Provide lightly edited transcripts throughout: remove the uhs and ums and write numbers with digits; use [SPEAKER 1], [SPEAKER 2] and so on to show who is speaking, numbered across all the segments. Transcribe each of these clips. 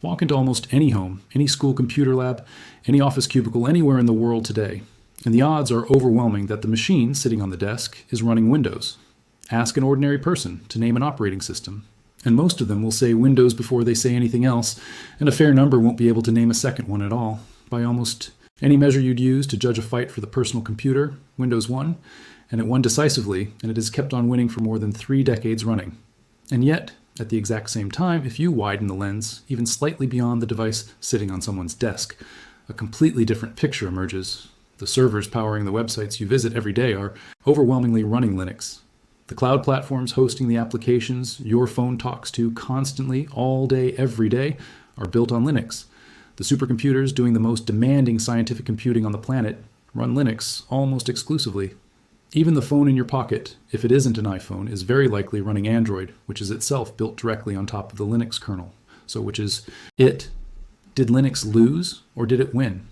[SPEAKER 1] Walk into almost any home, any school computer lab, any office cubicle anywhere in the world today, and the odds are overwhelming that the machine sitting on the desk is running Windows. Ask an ordinary person to name an operating system, and most of them will say Windows before they say anything else, and a fair number won't be able to name a second one at all. By almost any measure you'd use to judge a fight for the personal computer, Windows won, and it won decisively, and it has kept on winning for more than 3 decades running. And yet, at the exact same time, if you widen the lens even slightly beyond the device sitting on someone's desk, a completely different picture emerges. The servers powering the websites you visit every day are overwhelmingly running Linux. The cloud platforms hosting the applications your phone talks to constantly, all day, every day, are built on Linux. The supercomputers doing the most demanding scientific computing on the planet run Linux almost exclusively. Even the phone in your pocket, if it isn't an iPhone, is very likely running Android, which is itself built directly on top of the Linux kernel. So which is it? Did Linux lose or did it win?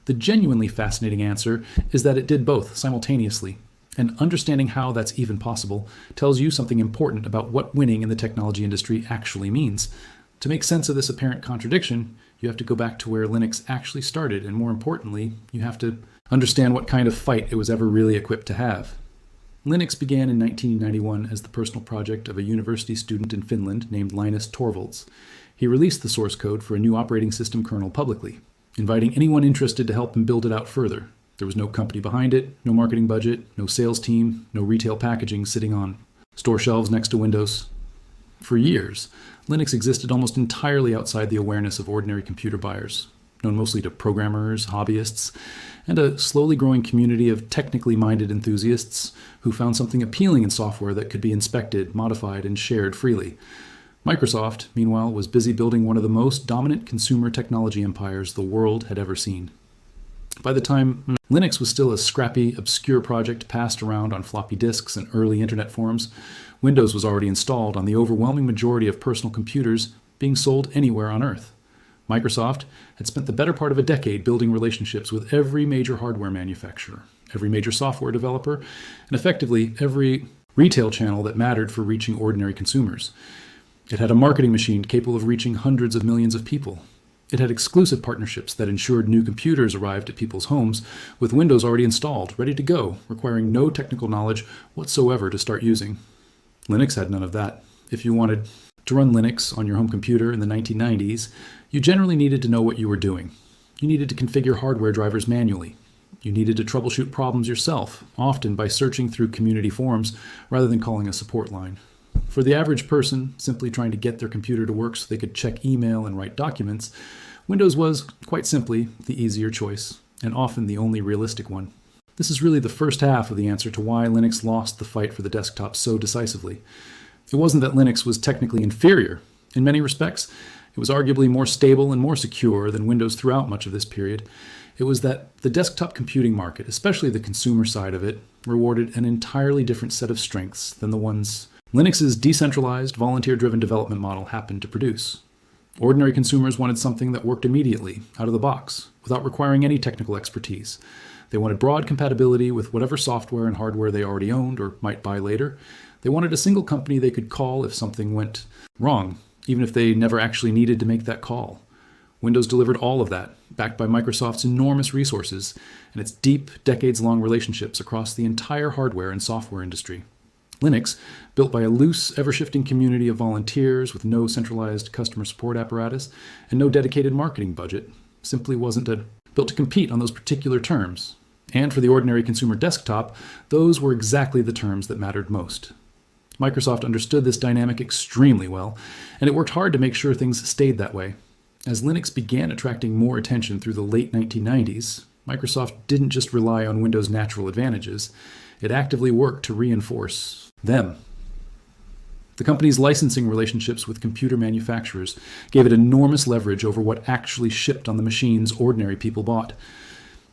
[SPEAKER 1] The genuinely fascinating answer is that it did both simultaneously. And understanding how that's even possible tells you something important about what winning in the technology industry actually means. To make sense of this apparent contradiction, you have to go back to where Linux actually started, and more importantly, you have to understand what kind of fight it was ever really equipped to have. Linux began in 1991 as the personal project of a university student in Finland named Linus Torvalds. He released the source code for a new operating system kernel publicly, inviting anyone interested to help him build it out further. There was no company behind it, no marketing budget, no sales team, no retail packaging sitting on store shelves next to Windows. For years, Linux existed almost entirely outside the awareness of ordinary computer buyers, known mostly to programmers, hobbyists, and a slowly growing community of technically minded enthusiasts who found something appealing in software that could be inspected, modified, and shared freely. Microsoft, meanwhile, was busy building one of the most dominant consumer technology empires the world had ever seen. By the time Linux was still a scrappy, obscure project passed around on floppy disks and early internet forums, Windows was already installed on the overwhelming majority of personal computers being sold anywhere on Earth. Microsoft had spent the better part of a decade building relationships with every major hardware manufacturer, every major software developer, and effectively every retail channel that mattered for reaching ordinary consumers. It had a marketing machine capable of reaching hundreds of millions of people. It had exclusive partnerships that ensured new computers arrived at people's homes with Windows already installed, ready to go, requiring no technical knowledge whatsoever to start using. Linux had none of that. If you wanted to run Linux on your home computer in the 1990s, you generally needed to know what you were doing. You needed to configure hardware drivers manually. You needed to troubleshoot problems yourself, often by searching through community forums rather than calling a support line. For the average person simply trying to get their computer to work so they could check email and write documents, Windows was, quite simply, the easier choice, and often the only realistic one. This is really the first half of the answer to why Linux lost the fight for the desktop so decisively. It wasn't that Linux was technically inferior. In many respects, it was arguably more stable and more secure than Windows throughout much of this period. It was that the desktop computing market, especially the consumer side of it, rewarded an entirely different set of strengths than the ones Linux's decentralized, volunteer-driven development model happened to produce. Ordinary consumers wanted something that worked immediately, out of the box, without requiring any technical expertise. They wanted broad compatibility with whatever software and hardware they already owned or might buy later. They wanted a single company they could call if something went wrong, even if they never actually needed to make that call. Windows delivered all of that, backed by Microsoft's enormous resources and its deep, decades-long relationships across the entire hardware and software industry. Linux, built by a loose, ever-shifting community of volunteers with no centralized customer support apparatus and no dedicated marketing budget, simply wasn't built to compete on those particular terms. And for the ordinary consumer desktop, those were exactly the terms that mattered most. Microsoft understood this dynamic extremely well, and it worked hard to make sure things stayed that way. As Linux began attracting more attention through the late 1990s, Microsoft didn't just rely on Windows' natural advantages, it actively worked to reinforce them. The company's licensing relationships with computer manufacturers gave it enormous leverage over what actually shipped on the machines ordinary people bought.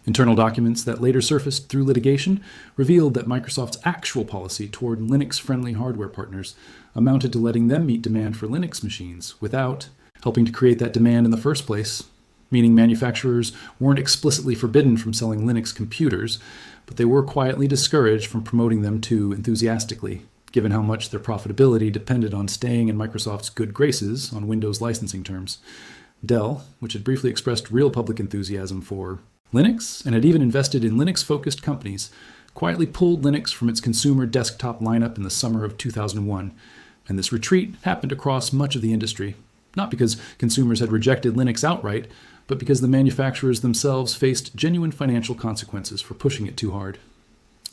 [SPEAKER 1] Internal documents that later surfaced through litigation revealed that Microsoft's actual policy toward Linux-friendly hardware partners amounted to letting them meet demand for Linux machines without helping to create that demand in the first place, meaning manufacturers weren't explicitly forbidden from selling Linux computers, but they were quietly discouraged from promoting them too enthusiastically, given how much their profitability depended on staying in Microsoft's good graces on Windows licensing terms. Dell, which had briefly expressed real public enthusiasm for Linux and had even invested in Linux-focused companies, quietly pulled Linux from its consumer desktop lineup in the summer of 2001. And this retreat happened across much of the industry, not because consumers had rejected Linux outright, but because the manufacturers themselves faced genuine financial consequences for pushing it too hard.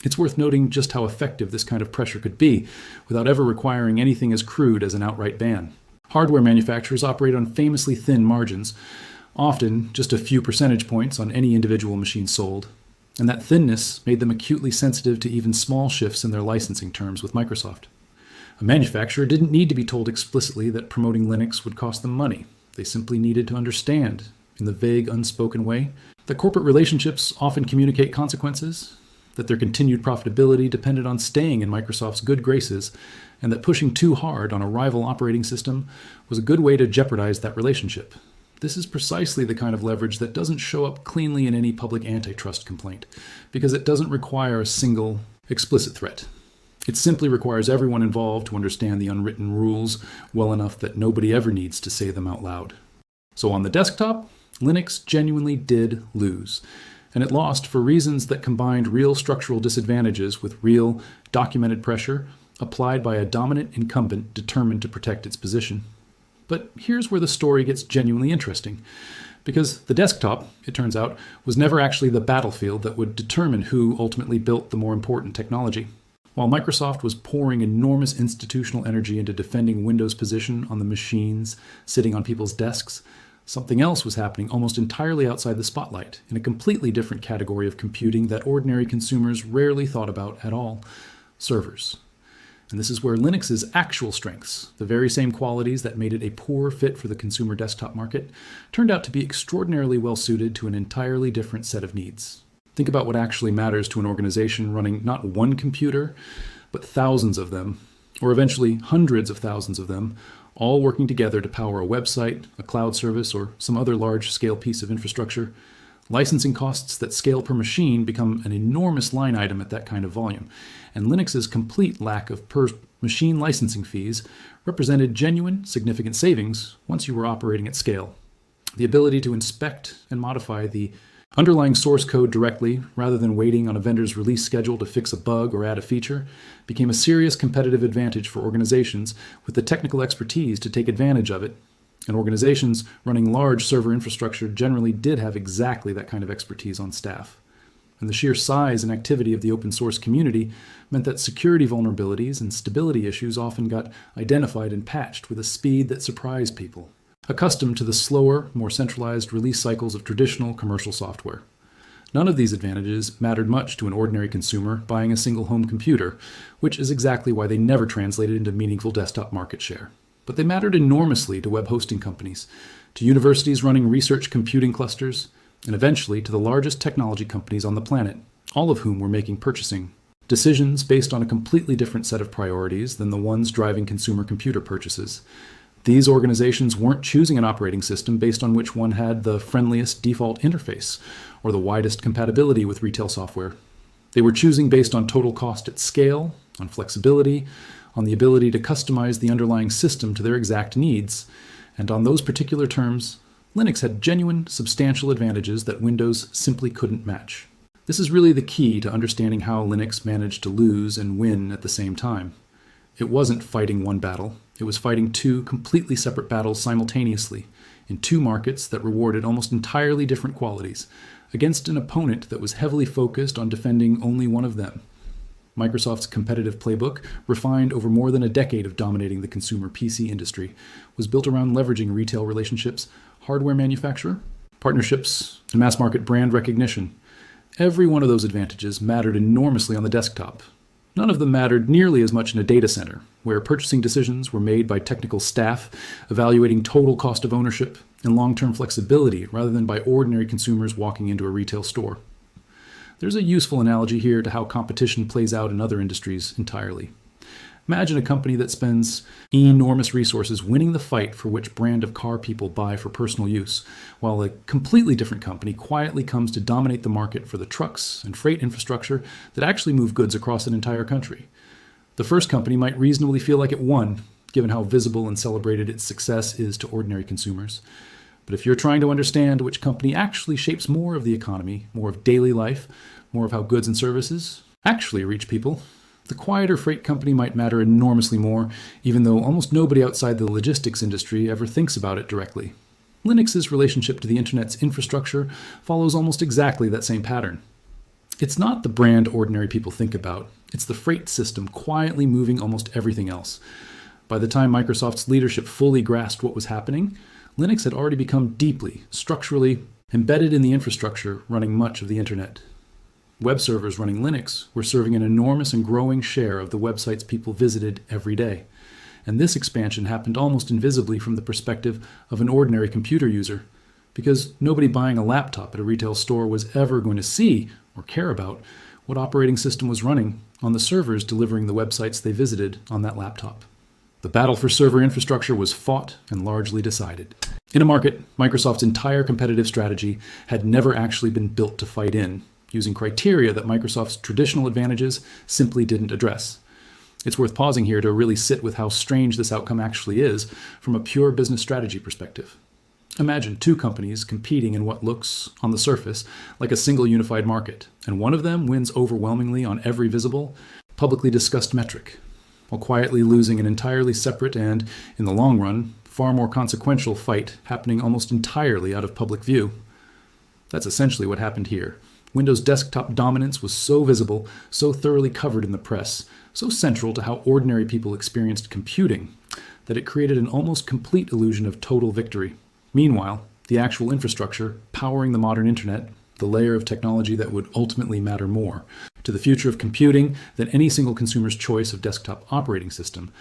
[SPEAKER 1] It's worth noting just how effective this kind of pressure could be without ever requiring anything as crude as an outright ban. Hardware manufacturers operate on famously thin margins, often just a few percentage points on any individual machine sold, and that thinness made them acutely sensitive to even small shifts in their licensing terms with Microsoft. A manufacturer didn't need to be told explicitly that promoting Linux would cost them money. They simply needed to understand, in the vague, unspoken way, that corporate relationships often communicate consequences, that their continued profitability depended on staying in Microsoft's good graces, and that pushing too hard on a rival operating system was a good way to jeopardize that relationship. This is precisely the kind of leverage that doesn't show up cleanly in any public antitrust complaint, because it doesn't require a single, explicit threat. It simply requires everyone involved to understand the unwritten rules well enough that nobody ever needs to say them out loud. So on the desktop, Linux genuinely did lose. And it lost for reasons that combined real structural disadvantages with real, documented pressure applied by a dominant incumbent determined to protect its position. But here's where the story gets genuinely interesting, because the desktop, it turns out, was never actually the battlefield that would determine who ultimately built the more important technology. While Microsoft was pouring enormous institutional energy into defending Windows' position on the machines sitting on people's desks, something else was happening almost entirely outside the spotlight, in a completely different category of computing that ordinary consumers rarely thought about at all: servers. And this is where Linux's actual strengths, the very same qualities that made it a poor fit for the consumer desktop market, turned out to be extraordinarily well suited to an entirely different set of needs. Think about what actually matters to an organization running not one computer, but thousands of them, or eventually hundreds of thousands of them, all working together to power a website, a cloud service, or some other large-scale piece of infrastructure. Licensing costs that scale per machine become an enormous line item at that kind of volume, and Linux's complete lack of per-machine licensing fees represented genuine, significant savings once you were operating at scale. The ability to inspect and modify the underlying source code directly, rather than waiting on a vendor's release schedule to fix a bug or add a feature, became a serious competitive advantage for organizations with the technical expertise to take advantage of it. And organizations running large server infrastructure generally did have exactly that kind of expertise on staff. And the sheer size and activity of the open source community meant that security vulnerabilities and stability issues often got identified and patched with a speed that surprised people, accustomed to the slower, more centralized release cycles of traditional commercial software. None of these advantages mattered much to an ordinary consumer buying a single home computer, which is exactly why they never translated into meaningful desktop market share. But they mattered enormously to web hosting companies, to universities running research computing clusters, and eventually to the largest technology companies on the planet, all of whom were making purchasing decisions based on a completely different set of priorities than the ones driving consumer computer purchases. These organizations weren't choosing an operating system based on which one had the friendliest default interface or the widest compatibility with retail software. They were choosing based on total cost at scale, on flexibility, on the ability to customize the underlying system to their exact needs, and on those particular terms, Linux had genuine, substantial advantages that Windows simply couldn't match. This is really the key to understanding how Linux managed to lose and win at the same time. It wasn't fighting one battle. It was fighting two completely separate battles simultaneously, in two markets that rewarded almost entirely different qualities, against an opponent that was heavily focused on defending only one of them. Microsoft's competitive playbook, refined over more than a decade of dominating the consumer PC industry, was built around leveraging retail relationships, hardware manufacturer, partnerships, and mass market brand recognition. Every one of those advantages mattered enormously on the desktop. None of them mattered nearly as much in a data center, where purchasing decisions were made by technical staff evaluating total cost of ownership and long-term flexibility rather than by ordinary consumers walking into a retail store. There's a useful analogy here to how competition plays out in other industries entirely. Imagine a company that spends enormous resources winning the fight for which brand of car people buy for personal use, while a completely different company quietly comes to dominate the market for the trucks and freight infrastructure that actually move goods across an entire country. The first company might reasonably feel like it won, given how visible and celebrated its success is to ordinary consumers. But if you're trying to understand which company actually shapes more of the economy, more of daily life, more of how goods and services actually reach people, the quieter freight company might matter enormously more, even though almost nobody outside the logistics industry ever thinks about it directly. Linux's relationship to the internet's infrastructure follows almost exactly that same pattern. It's not the brand ordinary people think about. It's the freight system quietly moving almost everything else. By the time Microsoft's leadership fully grasped what was happening, Linux had already become deeply, structurally embedded in the infrastructure running much of the internet. Web servers running Linux were serving an enormous and growing share of the websites people visited every day. And this expansion happened almost invisibly from the perspective of an ordinary computer user, because nobody buying a laptop at a retail store was ever going to see or care about what operating system was running on the servers delivering the websites they visited on that laptop. The battle for server infrastructure was fought and largely decided. In a market, Microsoft's entire competitive strategy had never actually been built to fight in, using criteria that Microsoft's traditional advantages simply didn't address. It's worth pausing here to really sit with how strange this outcome actually is from a pure business strategy perspective. Imagine two companies competing in what looks, on the surface, like a single unified market, and one of them wins overwhelmingly on every visible, publicly discussed metric, while quietly losing an entirely separate and, in the long run, far more consequential fight happening almost entirely out of public view. That's essentially what happened here. Windows desktop dominance was so visible, so thoroughly covered in the press, so central to how ordinary people experienced computing, that it created an almost complete illusion of total victory. Meanwhile, the actual infrastructure powering the modern internet, the layer of technology that would ultimately matter more to the future of computing than any single consumer's choice of desktop operating system,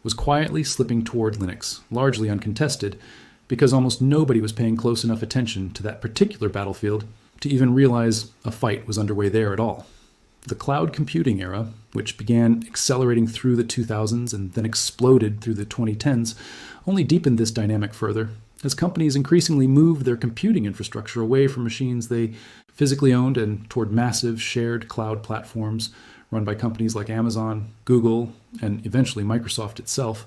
[SPEAKER 1] was quietly slipping toward Linux, largely uncontested, because almost nobody was paying close enough attention to that particular battlefield to even realize a fight was underway there at all. The cloud computing era, which began accelerating through the 2000s and then exploded through the 2010s, only deepened this dynamic further, as companies increasingly moved their computing infrastructure away from machines they physically owned and toward massive shared cloud platforms run by companies like Amazon, Google, and eventually Microsoft itself.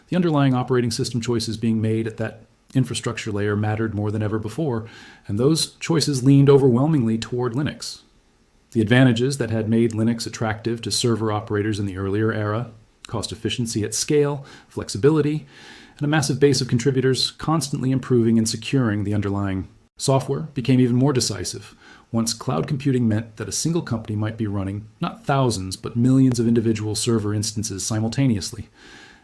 [SPEAKER 1] The underlying operating system choices being made at that infrastructure layer mattered more than ever before, and those choices leaned overwhelmingly toward Linux. The advantages that had made Linux attractive to server operators in the earlier era, cost efficiency at scale, flexibility, and a massive base of contributors constantly improving and securing the underlying software, became even more decisive once cloud computing meant that a single company might be running not thousands but millions of individual server instances simultaneously.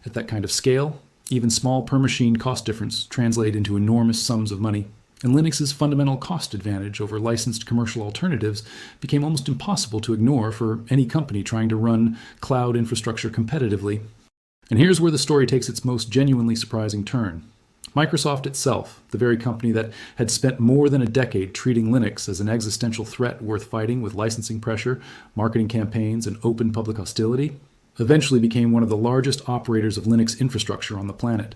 [SPEAKER 1] At that kind of scale, even small per-machine cost difference translate into enormous sums of money, and Linux's fundamental cost advantage over licensed commercial alternatives became almost impossible to ignore for any company trying to run cloud infrastructure competitively. And here's where the story takes its most genuinely surprising turn. Microsoft itself, the very company that had spent more than a decade treating Linux as an existential threat worth fighting with licensing pressure, marketing campaigns, and open public hostility, eventually became one of the largest operators of Linux infrastructure on the planet.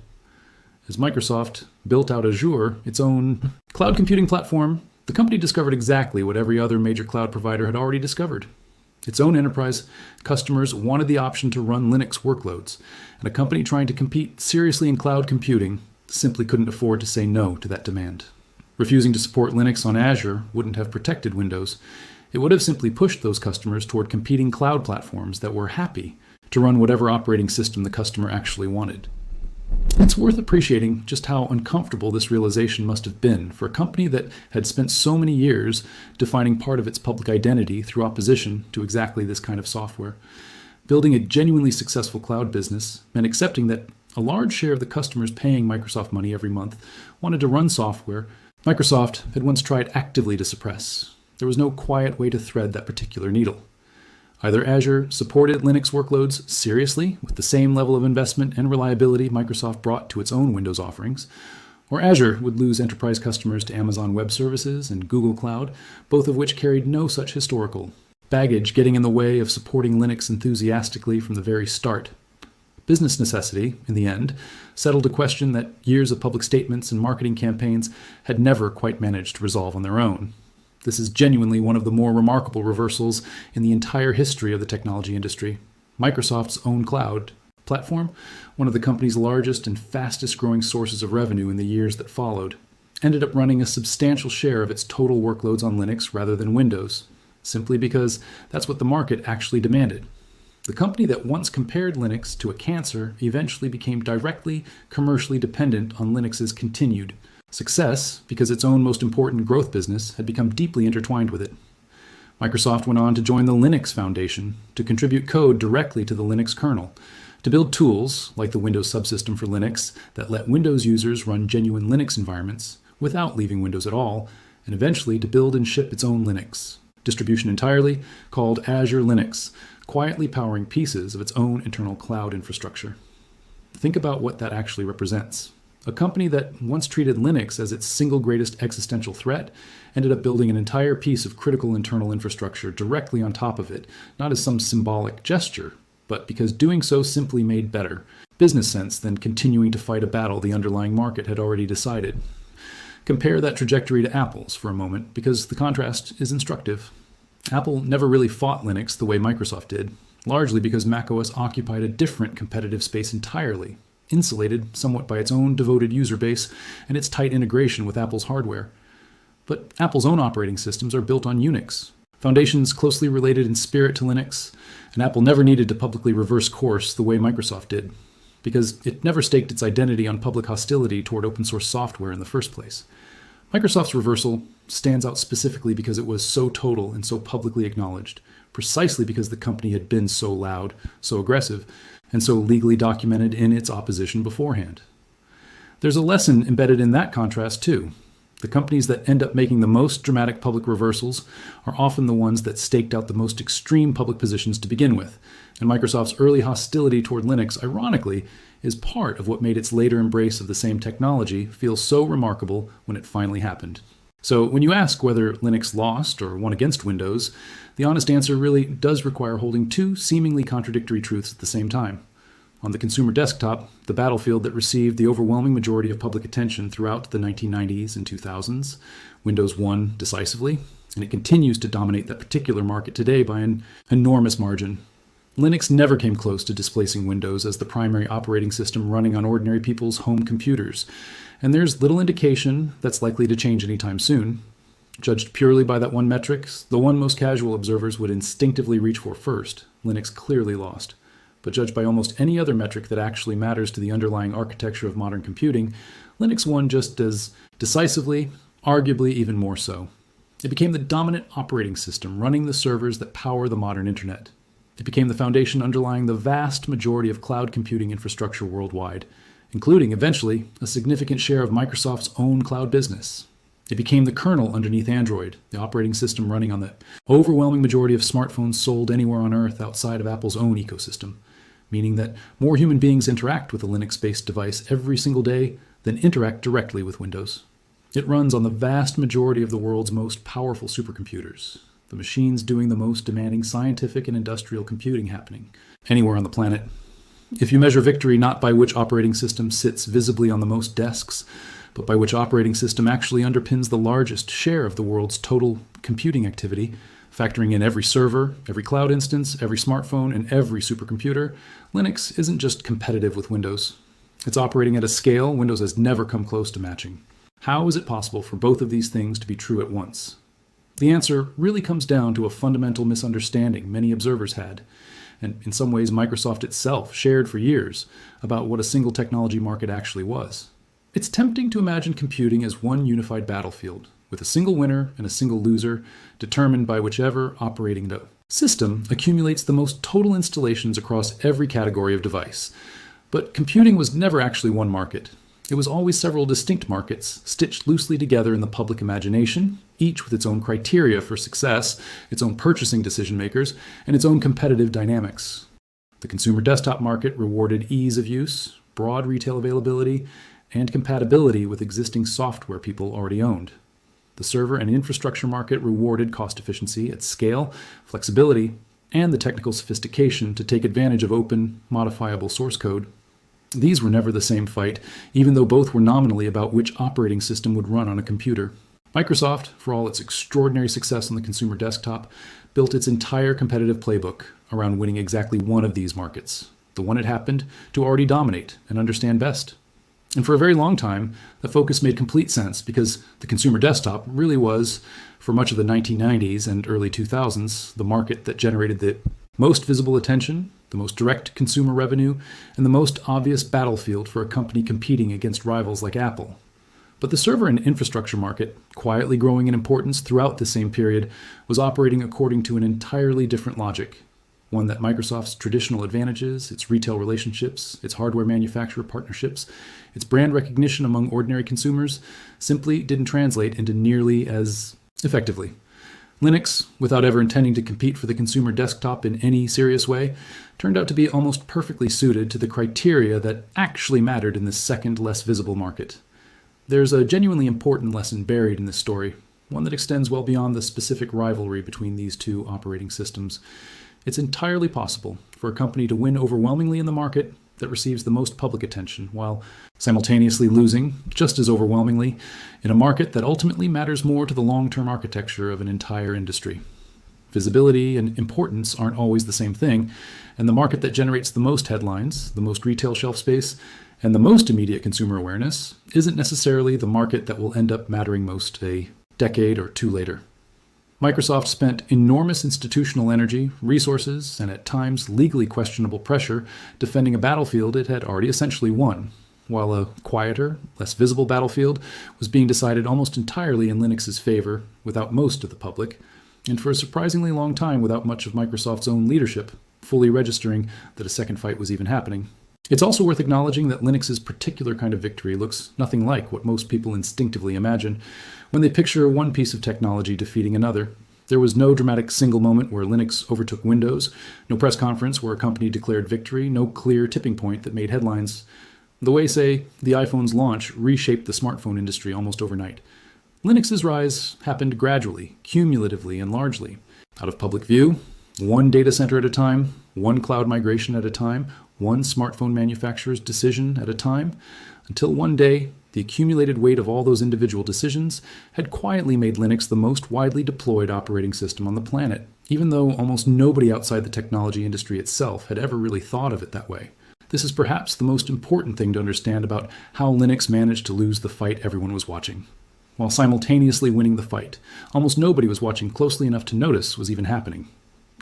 [SPEAKER 1] As Microsoft built out Azure, its own cloud computing platform, the company discovered exactly what every other major cloud provider had already discovered. Its own enterprise customers wanted the option to run Linux workloads, and a company trying to compete seriously in cloud computing simply couldn't afford to say no to that demand. Refusing to support Linux on Azure wouldn't have protected Windows. It would have simply pushed those customers toward competing cloud platforms that were happy to run whatever operating system the customer actually wanted. It's worth appreciating just how uncomfortable this realization must have been for a company that had spent so many years defining part of its public identity through opposition to exactly this kind of software. Building a genuinely successful cloud business meant accepting that a large share of the customers paying Microsoft money every month wanted to run software Microsoft had once tried actively to suppress. There was no quiet way to thread that particular needle. Either Azure supported Linux workloads seriously with the same level of investment and reliability Microsoft brought to its own Windows offerings, or Azure would lose enterprise customers to Amazon Web Services and Google Cloud, both of which carried no such historical baggage getting in the way of supporting Linux enthusiastically from the very start. Business necessity, in the end, settled a question that years of public statements and marketing campaigns had never quite managed to resolve on their own. This is genuinely one of the more remarkable reversals in the entire history of the technology industry. Microsoft's own cloud platform, one of the company's largest and fastest growing sources of revenue in the years that followed, ended up running a substantial share of its total workloads on Linux rather than Windows, simply because that's what the market actually demanded. The company that once compared Linux to a cancer eventually became directly commercially dependent on Linux's continued success because its own most important growth business had become deeply intertwined with it. Microsoft went on to join the Linux Foundation to contribute code directly to the Linux kernel, to build tools like the Windows subsystem for Linux that let Windows users run genuine Linux environments without leaving Windows at all, and eventually to build and ship its own Linux distribution entirely called Azure Linux, quietly powering pieces of its own internal cloud infrastructure. Think about what that actually represents. A company that once treated Linux as its single greatest existential threat ended up building an entire piece of critical internal infrastructure directly on top of it, not as some symbolic gesture, but because doing so simply made better business sense than continuing to fight a battle the underlying market had already decided. Compare that trajectory to Apple's for a moment, because the contrast is instructive. Apple never really fought Linux the way Microsoft did, largely because macOS occupied a different competitive space entirely, insulated somewhat by its own devoted user base and its tight integration with Apple's hardware. But Apple's own operating systems are built on Unix, foundations closely related in spirit to Linux, and Apple never needed to publicly reverse course the way Microsoft did, because it never staked its identity on public hostility toward open source software in the first place. Microsoft's reversal stands out specifically because it was so total and so publicly acknowledged, precisely because the company had been so loud, so aggressive, and so legally documented in its opposition beforehand. There's a lesson embedded in that contrast too. The companies that end up making the most dramatic public reversals are often the ones that staked out the most extreme public positions to begin with, and Microsoft's early hostility toward Linux, ironically, is part of what made its later embrace of the same technology feel so remarkable when it finally happened. So when you ask whether Linux lost or won against Windows, the honest answer really does require holding two seemingly contradictory truths at the same time. On the consumer desktop, the battlefield that received the overwhelming majority of public attention throughout the 1990s and 2000s, Windows won decisively, and it continues to dominate that particular market today by an enormous margin. Linux never came close to displacing Windows as the primary operating system running on ordinary people's home computers, and there's little indication that's likely to change anytime soon. Judged purely by that one metric, the one most casual observers would instinctively reach for first, Linux clearly lost. But judged by almost any other metric that actually matters to the underlying architecture of modern computing, Linux won just as decisively, arguably even more so. It became the dominant operating system running the servers that power the modern internet. It became the foundation underlying the vast majority of cloud computing infrastructure worldwide, including, eventually, a significant share of Microsoft's own cloud business. It became the kernel underneath Android, the operating system running on the overwhelming majority of smartphones sold anywhere on Earth outside of Apple's own ecosystem, meaning that more human beings interact with a Linux-based device every single day than interact directly with Windows. It runs on the vast majority of the world's most powerful supercomputers, the machines doing the most demanding scientific and industrial computing happening anywhere on the planet. If you measure victory not by which operating system sits visibly on the most desks, but by which operating system actually underpins the largest share of the world's total computing activity, factoring in every server, every cloud instance, every smartphone, and every supercomputer, Linux isn't just competitive with Windows. It's operating at a scale Windows has never come close to matching. How is it possible for both of these things to be true at once? The answer really comes down to a fundamental misunderstanding many observers had, and in some ways Microsoft itself shared for years, about what a single technology market actually was. It's tempting to imagine computing as one unified battlefield, with a single winner and a single loser, determined by whichever operating system accumulates the most total installations across every category of device. But computing was never actually one market. It was always several distinct markets, stitched loosely together in the public imagination, each with its own criteria for success, its own purchasing decision-makers, and its own competitive dynamics. The consumer desktop market rewarded ease of use, broad retail availability, and compatibility with existing software people already owned. The server and infrastructure market rewarded cost efficiency at scale, flexibility, and the technical sophistication to take advantage of open, modifiable source code. These were never the same fight, even though both were nominally about which operating system would run on a computer. Microsoft, for all its extraordinary success on the consumer desktop, built its entire competitive playbook around winning exactly one of these markets, the one it happened to already dominate and understand best. And for a very long time, the focus made complete sense because the consumer desktop really was, for much of the 1990s and early 2000s, the market that generated the most visible attention, the most direct consumer revenue, and the most obvious battlefield for a company competing against rivals like Apple. But the server and infrastructure market, quietly growing in importance throughout the same period, was operating according to an entirely different logic. One that Microsoft's traditional advantages, its retail relationships, its hardware manufacturer partnerships, its brand recognition among ordinary consumers simply didn't translate into nearly as effectively. Linux, without ever intending to compete for the consumer desktop in any serious way, turned out to be almost perfectly suited to the criteria that actually mattered in this second, less visible market. There's a genuinely important lesson buried in this story, one that extends well beyond the specific rivalry between these two operating systems. It's entirely possible for a company to win overwhelmingly in the market that receives the most public attention, while simultaneously losing, just as overwhelmingly, in a market that ultimately matters more to the long-term architecture of an entire industry. Visibility and importance aren't always the same thing, and the market that generates the most headlines, the most retail shelf space, and the most immediate consumer awareness isn't necessarily the market that will end up mattering most a decade or two later. Microsoft spent enormous institutional energy, resources, and at times legally questionable pressure defending a battlefield it had already essentially won, while a quieter, less visible battlefield was being decided almost entirely in Linux's favor without most of the public, and for a surprisingly long time without much of Microsoft's own leadership fully registering that a second fight was even happening. It's also worth acknowledging that Linux's particular kind of victory looks nothing like what most people instinctively imagine when they picture one piece of technology defeating another. There was no dramatic single moment where Linux overtook Windows, no press conference where a company declared victory, no clear tipping point that made headlines. The way, say, the iPhone's launch reshaped the smartphone industry almost overnight. Linux's rise happened gradually, cumulatively, and largely. Out of public view, one data center at a time, one cloud migration at a time, one smartphone manufacturer's decision at a time, until one day, the accumulated weight of all those individual decisions had quietly made Linux the most widely deployed operating system on the planet, even though almost nobody outside the technology industry itself had ever really thought of it that way. This is perhaps the most important thing to understand about how Linux managed to lose the fight everyone was watching. While simultaneously winning the fight, almost nobody was watching closely enough to notice was even happening.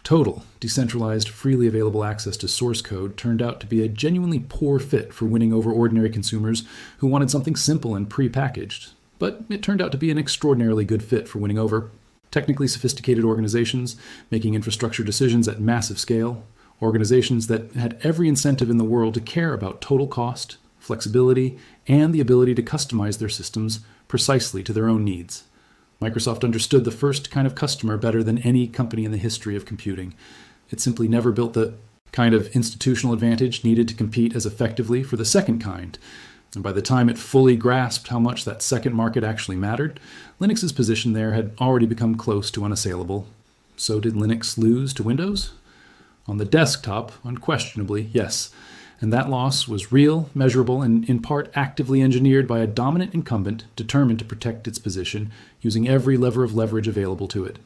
[SPEAKER 1] Total, decentralized, freely available access to source code turned out to be a genuinely poor fit for winning over ordinary consumers who wanted something simple and pre-packaged. But it turned out to be an extraordinarily good fit for winning over technically sophisticated organizations making infrastructure decisions at massive scale, organizations that had every incentive in the world to care about total cost, flexibility, and the ability to customize their systems precisely to their own needs. Microsoft understood the first kind of customer better than any company in the history of computing. It simply never built the kind of institutional advantage needed to compete as effectively for the second kind. And by the time it fully grasped how much that second market actually mattered, Linux's position there had already become close to unassailable. So did Linux lose to Windows? On the desktop, unquestionably, yes. And that loss was real, measurable, and in part actively engineered by a dominant incumbent determined to protect its position, using every lever of leverage available to it.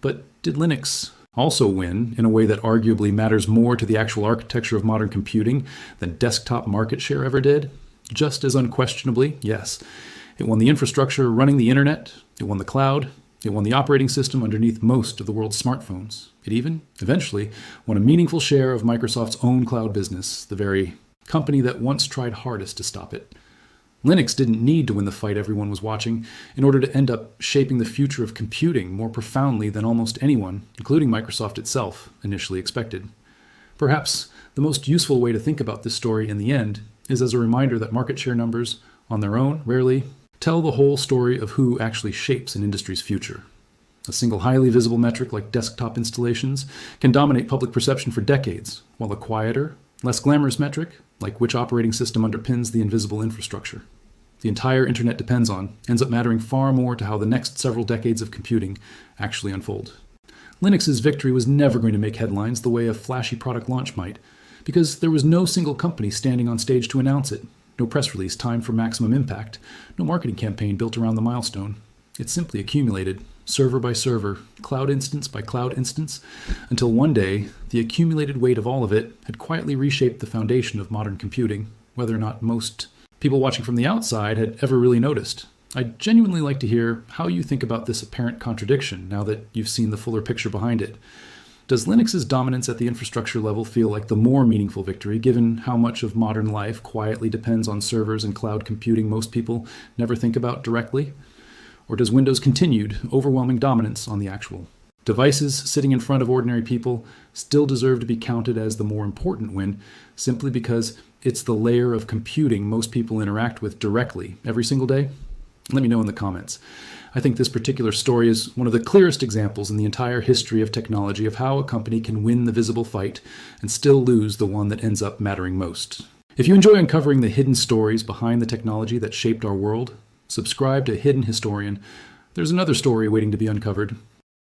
[SPEAKER 1] But did Linux also win in a way that arguably matters more to the actual architecture of modern computing than desktop market share ever did? Just as unquestionably, yes. It won the infrastructure running the internet, it won the cloud, it won the operating system underneath most of the world's smartphones. It even, eventually, won a meaningful share of Microsoft's own cloud business, the very company that once tried hardest to stop it. Linux didn't need to win the fight everyone was watching in order to end up shaping the future of computing more profoundly than almost anyone, including Microsoft itself, initially expected. Perhaps the most useful way to think about this story in the end is as a reminder that market share numbers, on their own, rarely tell the whole story of who actually shapes an industry's future. A single highly visible metric like desktop installations can dominate public perception for decades, while a quieter, less glamorous metric, like which operating system underpins the invisible infrastructure the entire internet depends on, ends up mattering far more to how the next several decades of computing actually unfold. Linux's victory was never going to make headlines the way a flashy product launch might, because there was no single company standing on stage to announce it, no press release timed for maximum impact, no marketing campaign built around the milestone. It simply accumulated, server by server, cloud instance by cloud instance, until one day the accumulated weight of all of it had quietly reshaped the foundation of modern computing, whether or not most people watching from the outside had ever really noticed. I'd genuinely like to hear how you think about this apparent contradiction now that you've seen the fuller picture behind it. Does Linux's dominance at the infrastructure level feel like the more meaningful victory, given how much of modern life quietly depends on servers and cloud computing most people never think about directly? Or does Windows' continued, overwhelming dominance on the actual devices sitting in front of ordinary people still deserve to be counted as the more important win, simply because it's the layer of computing most people interact with directly every single day? Let me know in the comments. I think this particular story is one of the clearest examples in the entire history of technology of how a company can win the visible fight and still lose the one that ends up mattering most. If you enjoy uncovering the hidden stories behind the technology that shaped our world, subscribe to Hidden Historian. There's another story waiting to be uncovered,